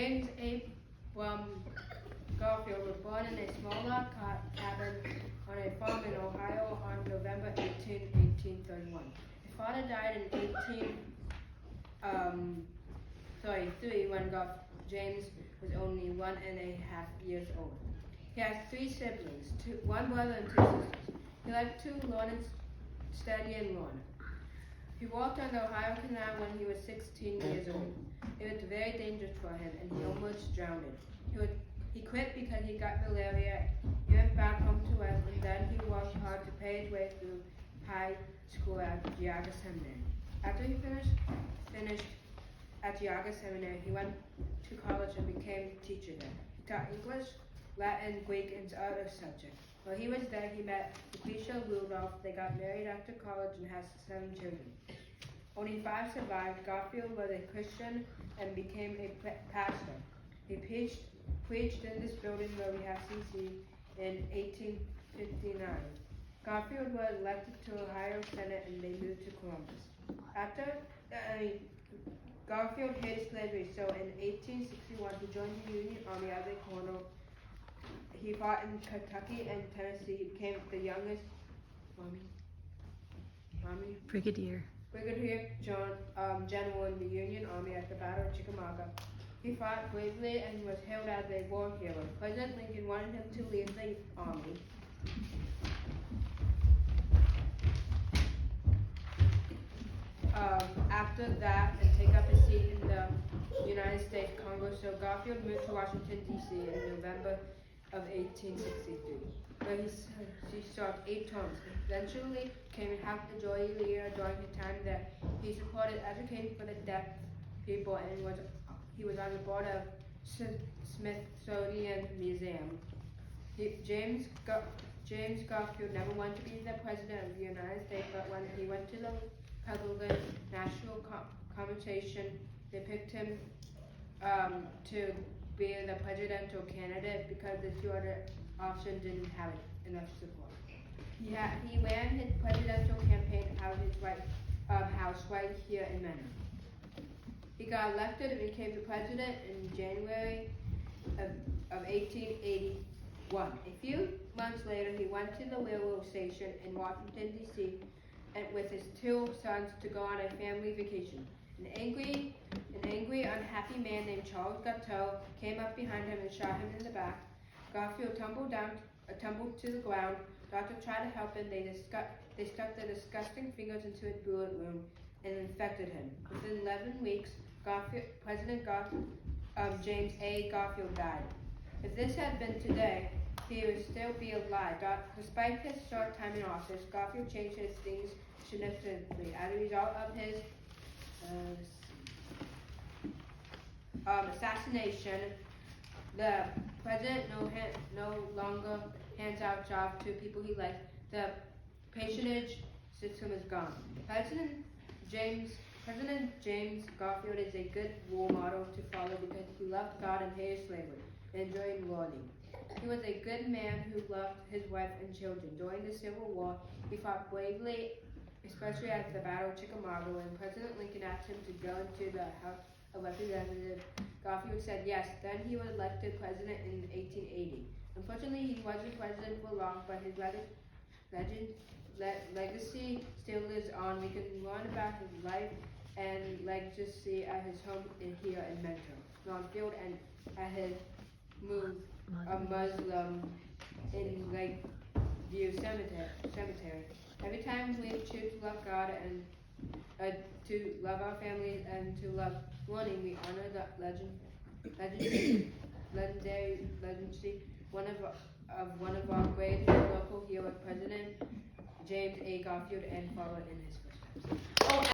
James A. Garfield was born in a small log cabin on a farm in Ohio on November 18, 1831. His father died in 1833 when James was only 1.5 years old. He has 3 siblings, one brother and 2 sisters. He liked to learn and study and learn. He walked on the Ohio Canal when he was 16 years old. It was very dangerous for him, and he almost drowned. He quit because he got malaria. He went back home to West, and then he worked hard to pay his way through high school at Geauga Seminary. After he finished at Geauga Seminary, he went to college and became a teacher there. He taught English, Latin, Greek, and other subjects. While he was there, he met Lucretia Rudolph. They got married after college and had 7 children. Only 5 survived. Garfield was a Christian and became a pastor. He preached in this building where we have CC in 1859. Garfield was elected to Ohio Senate and they moved to Columbus. Garfield hated slavery, so in 1861 he joined the Union Army as a colonel. He fought in Kentucky and Tennessee. He became the youngest Brigadier General in the Union Army at the Battle of Chickamauga. He fought bravely and was hailed as a war hero. President Lincoln wanted him to leave the army. After that, and take up a seat in the United States Congress. So Garfield moved to Washington, D.C. in November of 1863, where he served 8 terms. Eventually became half majority leader during the time that he supported educating for the deaf people, and he was on the board of Smithsonian Museum. James Garfield never wanted to be the president of the United States, but when he went to the Republican National Convention, they picked him to be the presidential candidate because the 2 other options didn't have enough support. He ran his presidential campaign out of his house right here in Manor. He got elected and became the president in January of 1881. A few months later, he went to the railroad station in Washington, D.C. and with his 2 sons to go on a family vacation. An angry, unhappy man named Charles Gateau came up behind him and shot him in the back. Garfield tumbled to the ground. Doctors tried to help him. They stuck their disgusting fingers into his bullet wound and infected him. Within 11 weeks, President James A. Garfield died. If this had been today, he would still be alive. Despite his short time in office, Garfield changed his things significantly. As a result of his assassination, the president no longer hands out jobs to people he likes. The patronage system is gone. President James Garfield is a good role model to follow because he loved God and hated slavery and enjoyed learning. He was a good man who loved his wife and children. During the Civil War, he fought bravely, especially at the Battle of Chickamauga. When President Lincoln asked him to go into the House of Representatives, Garfield said yes. Then he was elected president in 1880. Unfortunately, he wasn't president for long, but his legacy still lives on. We can learn about his life and legacy at his home here in Mentor, Garfield, and at his Muslim in Lakeview Cemetery. Every time we choose to love God and to love our families and to love learning, we honor the legacy one of our greatest local heroes, President James A. Garfield, and follow in his footsteps.